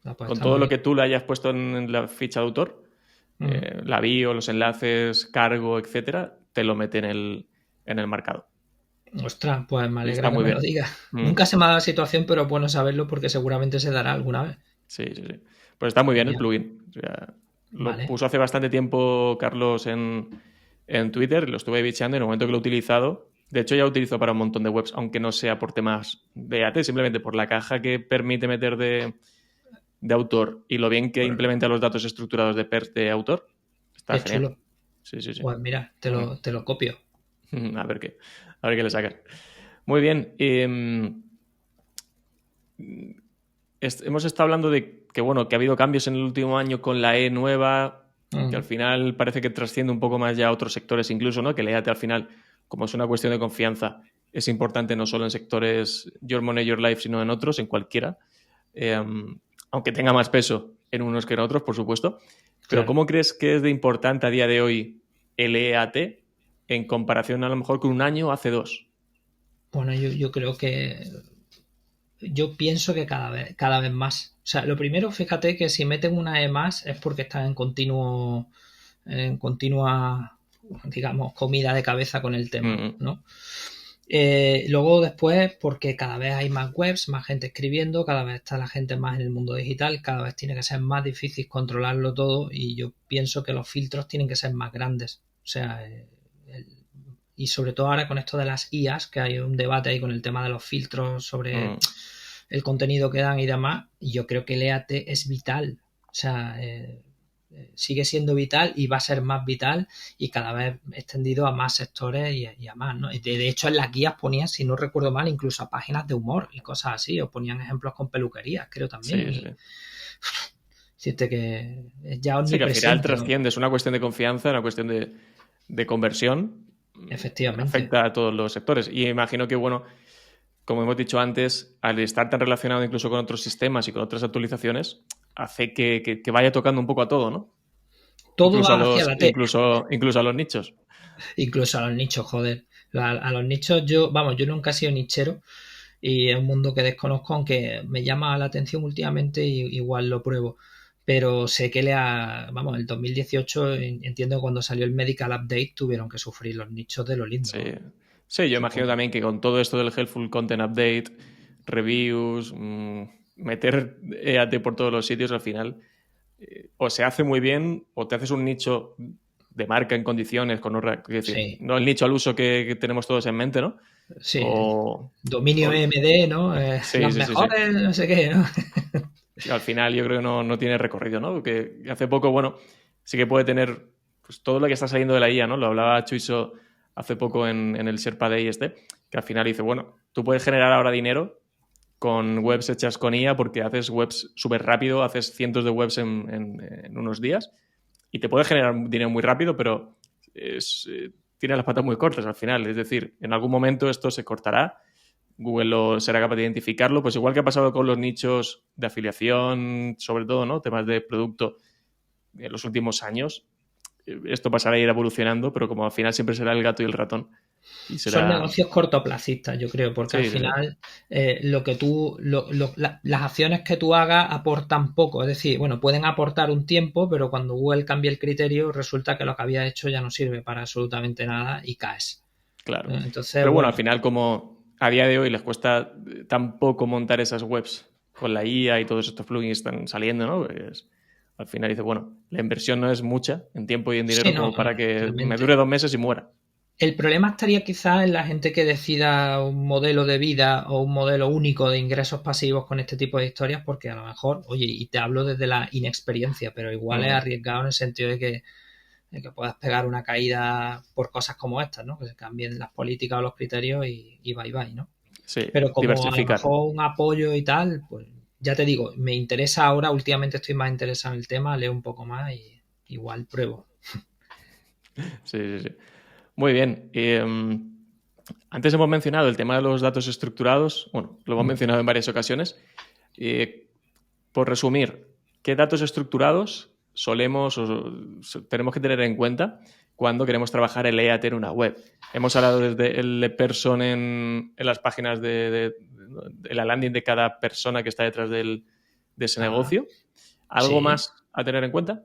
Pues con todo lo que tú le hayas puesto en la ficha de autor, la bio, los enlaces, cargo, etcétera, te lo mete en el marcado. Ostras, pues me alegra que me lo digas. Nunca se me ha dado la situación, pero es bueno saberlo porque seguramente se dará alguna vez. Sí. Pues está muy bien el plugin. O sea, lo puso hace bastante tiempo Carlos en Twitter, lo estuve bicheando y en el momento que lo he utilizado, de hecho ya lo utilizo para un montón de webs, aunque no sea por temas de AT, simplemente por la caja que permite meter de autor y lo bien que implementa los datos estructurados de autor. Está genial. Chulo. Sí. Pues mira, te lo copio. A ver qué le sacan. Muy bien. Hemos estado hablando de que ha habido cambios en el último año con la E nueva, que al final parece que trasciende un poco más ya a otros sectores incluso, ¿no? Que el EAT al final, como es una cuestión de confianza, es importante no solo en sectores Your Money, Your Life, sino en otros, en cualquiera. Aunque tenga más peso en unos que en otros, por supuesto. Pero claro, ¿cómo crees que es de importante a día de hoy el EAT en comparación a lo mejor con un año o hace 2? Bueno, yo creo que... Yo pienso que cada vez más. O sea, lo primero, fíjate que si meten una E más es porque están en continua, digamos, comida de cabeza con el tema, ¿no? Luego después, porque cada vez hay más webs, más gente escribiendo, cada vez está la gente más en el mundo digital, cada vez tiene que ser más difícil controlarlo todo y yo pienso que los filtros tienen que ser más grandes. O sea, y sobre todo ahora con esto de las IAs, que hay un debate ahí con el tema de los filtros sobre el contenido que dan y demás, y yo creo que el EAT es vital. O sea, sigue siendo vital y va a ser más vital y cada vez extendido a más sectores y a más, ¿no? De hecho, en las guías ponían, si no recuerdo mal, incluso a páginas de humor y cosas así, o ponían ejemplos con peluquerías, creo también. Sí. Decirte que ya omnipresente. Sí, que al final trasciende, ¿no? Es una cuestión de confianza, una cuestión de conversión. Efectivamente. Afecta a todos los sectores. Y imagino que, como hemos dicho antes, al estar tan relacionado incluso con otros sistemas y con otras actualizaciones, hace que vaya tocando un poco a todo, ¿no? Todo va hacia la T. Incluso a los nichos. Incluso a los nichos, joder. A los nichos yo nunca he sido nichero y es un mundo que desconozco, aunque me llama la atención últimamente y igual lo pruebo. Pero sé que el 2018 entiendo que cuando salió el Medical Update tuvieron que sufrir los nichos de lo lindo. Sí, sí, yo imagino también que con todo esto del Helpful Content Update, reviews, meter EAT por todos los sitios, al final o se hace muy bien o te haces un nicho de marca en condiciones, Sí. no el nicho al uso que tenemos todos en mente, ¿no? Sí, dominio EMD, ¿no? Sí, las mejores, no sé qué, ¿no? Al final yo creo que no tiene recorrido, ¿no? Que hace poco, bueno, sí que puede tener pues, todo lo que está saliendo de la IA, ¿no? Lo hablaba Chuiso hace poco en el Sherpa Day que al final dice, bueno, tú puedes generar ahora dinero con webs hechas con IA porque haces webs súper rápido, haces cientos de webs en unos días y te puede generar dinero muy rápido, pero tiene las patas muy cortas al final. Es decir, en algún momento esto se cortará, Google será capaz de identificarlo, pues igual que ha pasado con los nichos de afiliación, sobre todo, ¿no? Temas de producto en los últimos años. Esto pasará a ir evolucionando, pero como al final siempre será el gato y el ratón. Y será... Son negocios cortoplacistas, yo creo, porque al final las acciones que tú hagas aportan poco. Es decir, bueno, pueden aportar un tiempo, pero cuando Google cambia el criterio, resulta que lo que había hecho ya no sirve para absolutamente nada y caes. Claro. Entonces, pero bueno, al final, como a día de hoy les cuesta tan poco montar esas webs con la IA y todos estos plugins están saliendo, ¿no? Pues, al final dice, bueno, la inversión no es mucha en tiempo y en dinero como para que realmente me dure 2 meses y muera. El problema estaría quizás en la gente que decida un modelo de vida o un modelo único de ingresos pasivos con este tipo de historias, porque a lo mejor, oye, y te hablo desde la inexperiencia, pero igual es arriesgado en el sentido de que puedas pegar una caída por cosas como estas, ¿no? Que se cambien las políticas o los criterios y bye, ¿no? Sí, pero como a lo mejor un apoyo y tal, pues ya te digo, me interesa ahora, últimamente estoy más interesado en el tema, leo un poco más y igual pruebo. Sí. Muy bien. Antes hemos mencionado el tema de los datos estructurados. Bueno, lo hemos mencionado en varias ocasiones. Por resumir, ¿qué datos estructurados tenemos que tener en cuenta cuando queremos trabajar el EAT en una web? Hemos hablado desde el person en las páginas de la landing de cada persona que está detrás de ese negocio. ¿Algo más a tener en cuenta?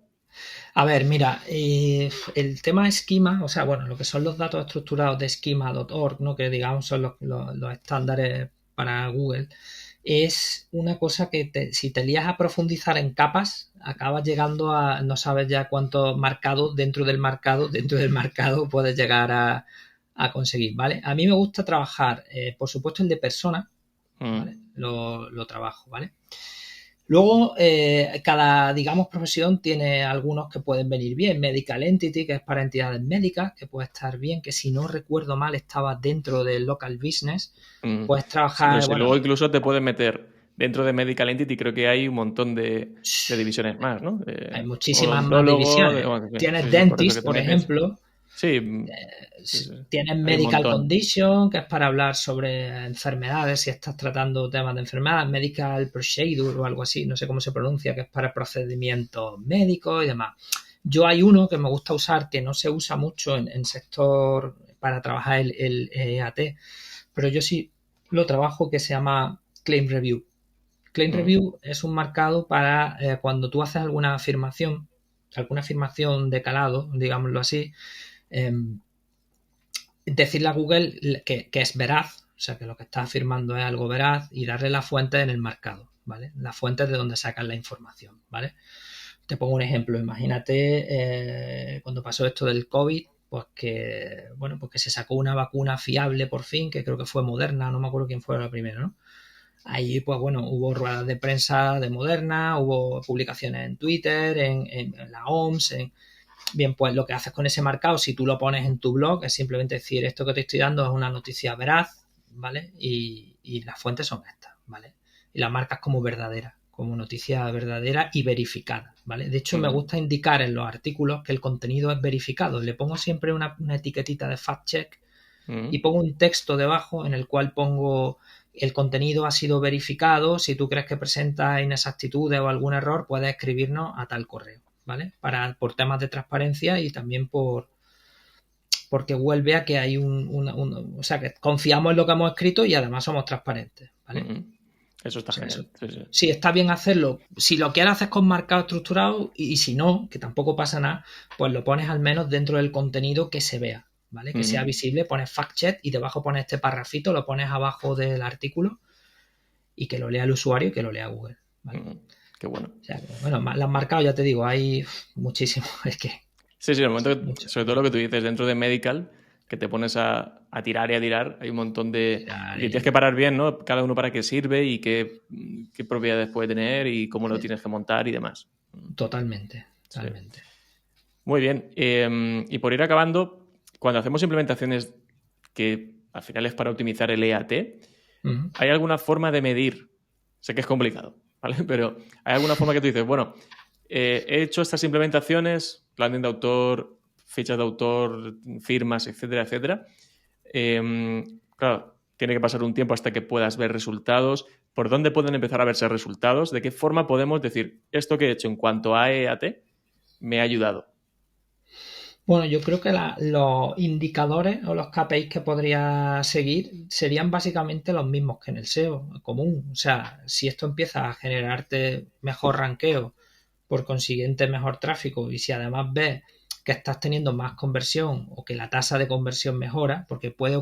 A ver, mira, el tema Schema, o sea, bueno, lo que son los datos estructurados de schema.org, ¿no? Que digamos son los estándares para Google, es una cosa que si te lías a profundizar en capas, acabas llegando a no sabes ya cuántos marcados dentro del marcado puedes llegar a conseguir, ¿vale? A mí me gusta trabajar, por supuesto, el de persona, ¿vale? Lo trabajo, ¿vale? Luego, cada, digamos, profesión tiene algunos que pueden venir bien. Medical Entity, que es para entidades médicas, que puede estar bien, que si no recuerdo mal estaba dentro del local business. Puedes trabajar... No sé, luego incluso te puedes meter dentro de Medical Entity, creo que hay un montón de divisiones más, ¿no? Hay muchísimas más divisiones. Tienes Dentist, por ejemplo. Sí. Tienes Medical Condition, que es para hablar sobre enfermedades, si estás tratando temas de enfermedades, Medical Procedure o algo así, no sé cómo se pronuncia, que es para procedimientos médicos y demás. Yo hay uno que me gusta usar, que no se usa mucho en sector para trabajar el EAT, pero yo sí lo trabajo, que se llama Claim Review. Claim Review es un marcado para cuando tú haces alguna afirmación de calado, digámoslo así, decirle a Google que es veraz, o sea, que lo que está afirmando es algo veraz y darle la fuente en el marcado, ¿vale? La fuente de donde sacan la información, ¿vale? Te pongo un ejemplo. Imagínate cuando pasó esto del COVID, pues que se sacó una vacuna fiable por fin, que creo que fue Moderna, no me acuerdo quién fue la primera, ¿no? Ahí, pues bueno, hubo ruedas de prensa de Moderna, hubo publicaciones en Twitter, en la OMS, Bien, pues lo que haces con ese marcado, si tú lo pones en tu blog, es simplemente decir, esto que te estoy dando es una noticia veraz, ¿vale? Y las fuentes son estas, ¿vale? Y las marcas como verdadera, como noticia verdadera y verificada, ¿vale? De hecho, me gusta indicar en los artículos que el contenido es verificado. Le pongo siempre una etiquetita de fact check y pongo un texto debajo en el cual pongo el contenido ha sido verificado, si tú crees que presenta inexactitudes o algún error, puedes escribirnos a tal correo, ¿vale? Por temas de transparencia y también porque Google vea que hay o sea, que confiamos en lo que hemos escrito y además somos transparentes, ¿vale? Eso está genial. Sí, está bien hacerlo. Si lo quieres hacer con marcado estructurado y si no, que tampoco pasa nada, pues lo pones al menos dentro del contenido que se vea, ¿vale? Que sea visible, pones fact check y debajo pones este parrafito, lo pones abajo del artículo y que lo lea el usuario y que lo lea Google, ¿vale? Qué bueno. O sea, bueno, las marcado, ya te digo, hay muchísimo. Es que... Sí, en el momento que, sobre todo lo que tú dices, dentro de Medical, que te pones a tirar y a tirar, hay un montón de... Y tienes que parar bien, ¿no? Cada uno para qué sirve y qué propiedades puede tener y cómo lo tienes que montar y demás. Totalmente. Sí. Muy bien. Y por ir acabando, cuando hacemos implementaciones que al final es para optimizar el EAT, ¿hay alguna forma de medir? Sé que es complicado, ¿vale? Pero ¿hay alguna forma que tú dices, bueno, he hecho estas implementaciones, landing de autor, fichas de autor, firmas, etcétera, etcétera? Claro, tiene que pasar un tiempo hasta que puedas ver resultados. ¿Por dónde pueden empezar a verse resultados? ¿De qué forma podemos decir, esto que he hecho en cuanto a EAT me ha ayudado? Bueno, yo creo que los indicadores o los KPIs que podría seguir serían básicamente los mismos que en el SEO común. O sea, si esto empieza a generarte mejor ranqueo, por consiguiente mejor tráfico, y si además ves que estás teniendo más conversión o que la tasa de conversión mejora, porque te puede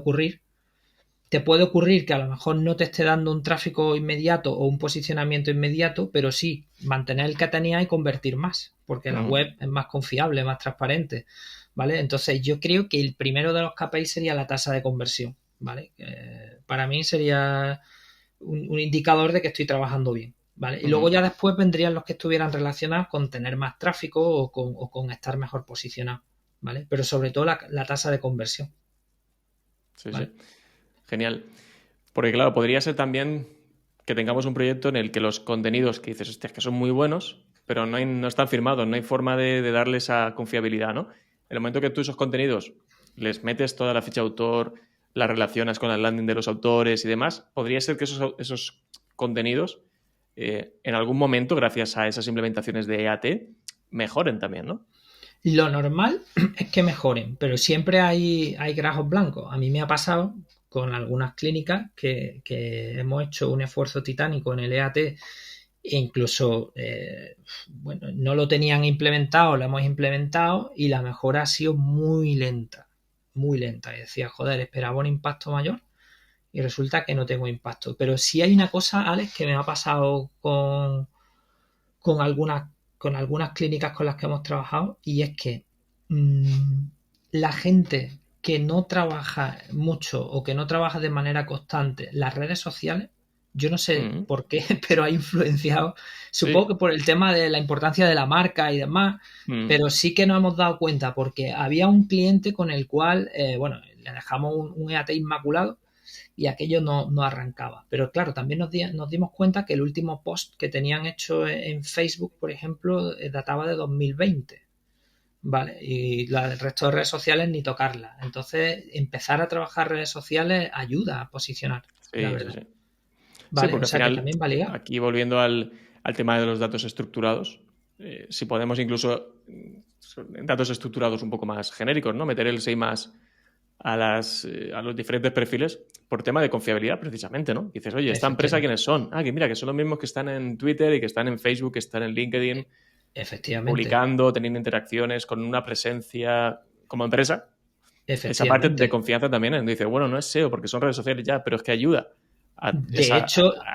ocurrir que a lo mejor no te esté dando un tráfico inmediato o un posicionamiento inmediato, pero sí mantener el que tenía y convertir más, porque la web es más confiable, más transparente, ¿vale? Entonces yo creo que el primero de los KPIs sería la tasa de conversión, ¿vale? Para mí sería un indicador de que estoy trabajando bien, ¿vale? Y luego ya después vendrían los que estuvieran relacionados con tener más tráfico o con estar mejor posicionado, ¿vale? Pero sobre todo la tasa de conversión. Sí, ¿vale? Sí. Genial. Porque claro, podría ser también que tengamos un proyecto en el que los contenidos que dices, hostia, que son muy buenos, pero no están firmados, no hay forma de darle esa confiabilidad, ¿no? En el momento que tú esos contenidos les metes toda la ficha de autor, las relacionas con el landing de los autores y demás, podría ser que esos contenidos en algún momento, gracias a esas implementaciones de EAT, mejoren también, ¿no? Lo normal es que mejoren, pero siempre hay grajos blancos. A mí me ha pasado con algunas clínicas que hemos hecho un esfuerzo titánico en el EAT e incluso, bueno, no lo tenían implementado, lo hemos implementado y la mejora ha sido muy lenta. Y decía, joder, esperaba un impacto mayor y resulta que no tengo impacto. Pero sí hay una cosa, Alex, que me ha pasado con algunas clínicas con las que hemos trabajado y es que la gente que no trabaja mucho o que no trabaja de manera constante las redes sociales, yo no sé por qué, pero ha influenciado, supongo que por el tema de la importancia de la marca y demás, pero sí que nos hemos dado cuenta porque había un cliente con el cual, bueno, le dejamos un EAT inmaculado y aquello no arrancaba. Pero claro, también nos dimos cuenta que el último post que tenían hecho en Facebook, por ejemplo, databa de 2020. Vale, y el resto de redes sociales ni tocarlas. Entonces, empezar a trabajar redes sociales ayuda a posicionar, la verdad. Sí. Vale, sí, porque o sea, al final, que también va ligado. Aquí volviendo al tema de los datos estructurados, si podemos incluso datos estructurados un poco más genéricos, ¿no? Meter el 6 más a los diferentes perfiles por tema de confiabilidad, precisamente, ¿no? Dices, oye, ¿esta empresa quiénes son? Que mira, que son los mismos que están en Twitter y que están en Facebook, que están en LinkedIn. Efectivamente. Publicando, teniendo interacciones, con una presencia como empresa. Esa parte de confianza también. Dice, bueno, no es SEO porque son redes sociales ya, pero es que ayuda a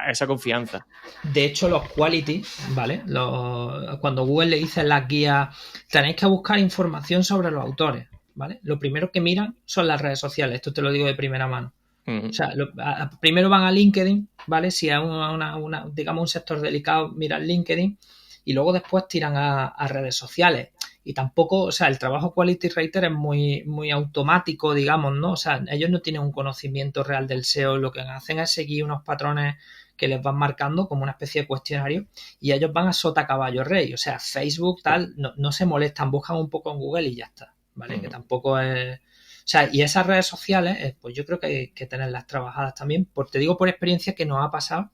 esa confianza. De hecho, los quality, ¿vale? Cuando Google le dice en las guías, tenéis que buscar información sobre los autores, ¿vale? Lo primero que miran son las redes sociales. Esto te lo digo de primera mano. O sea, primero van a LinkedIn, ¿vale? Si es digamos un sector delicado, miran LinkedIn y luego después tiran a redes sociales. Y tampoco, o sea, el trabajo Quality Rater es muy automático, digamos, ¿no? O sea, ellos no tienen un conocimiento real del SEO, lo que hacen es seguir unos patrones que les van marcando como una especie de cuestionario y ellos van a sota caballo rey. O sea, Facebook, tal, no se molestan, buscan un poco en Google y ya está, ¿vale? Que tampoco es... sea, y esas redes sociales, pues yo creo que hay que tenerlas trabajadas también, te digo por experiencia que nos ha pasado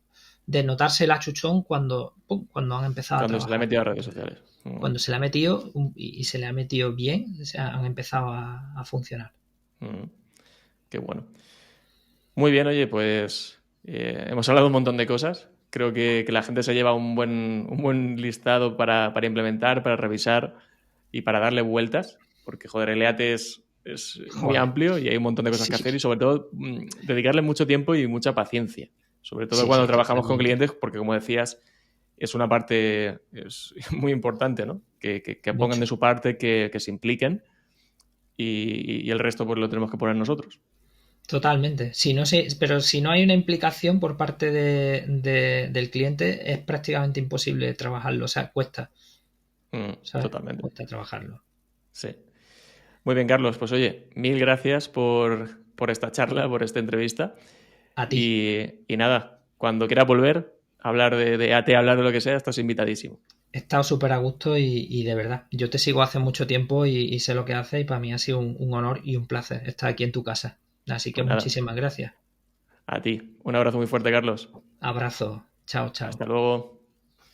de notarse el achuchón cuando, pum, cuando han empezado a Cuando se le ha trabajar. metido a redes sociales. Cuando se le ha metido y se le ha metido bien, o sea, han empezado a funcionar. Qué bueno. Muy bien, oye, pues hemos hablado un montón de cosas. Creo que la gente se lleva un buen listado para implementar, para revisar y para darle vueltas, porque, joder, el EAT es muy Joder. amplio y hay un montón de cosas que hacer y, sobre todo, dedicarle mucho tiempo y mucha paciencia. Sobre todo cuando trabajamos con clientes, porque, como decías, es una parte es muy importante, ¿no? Que pongan de su parte, que se impliquen y el resto pues lo tenemos que poner nosotros. Totalmente. Pero si no hay una implicación por parte del cliente, es prácticamente imposible trabajarlo. O sea, cuesta. ¿Sabes? Totalmente. Cuesta trabajarlo. Sí. Muy bien, Carlos. Pues oye, mil gracias por esta charla, por esta entrevista. A ti. Y nada, cuando quieras volver a hablar de AT, hablar de lo que sea, estás invitadísimo. He estado súper a gusto y de verdad, yo te sigo hace mucho tiempo y sé lo que haces y para mí ha sido un honor y un placer estar aquí en tu casa. Así que Pues nada, muchísimas gracias. a ti. Un abrazo muy fuerte, Carlos. Abrazo. Chao, chao. Hasta luego.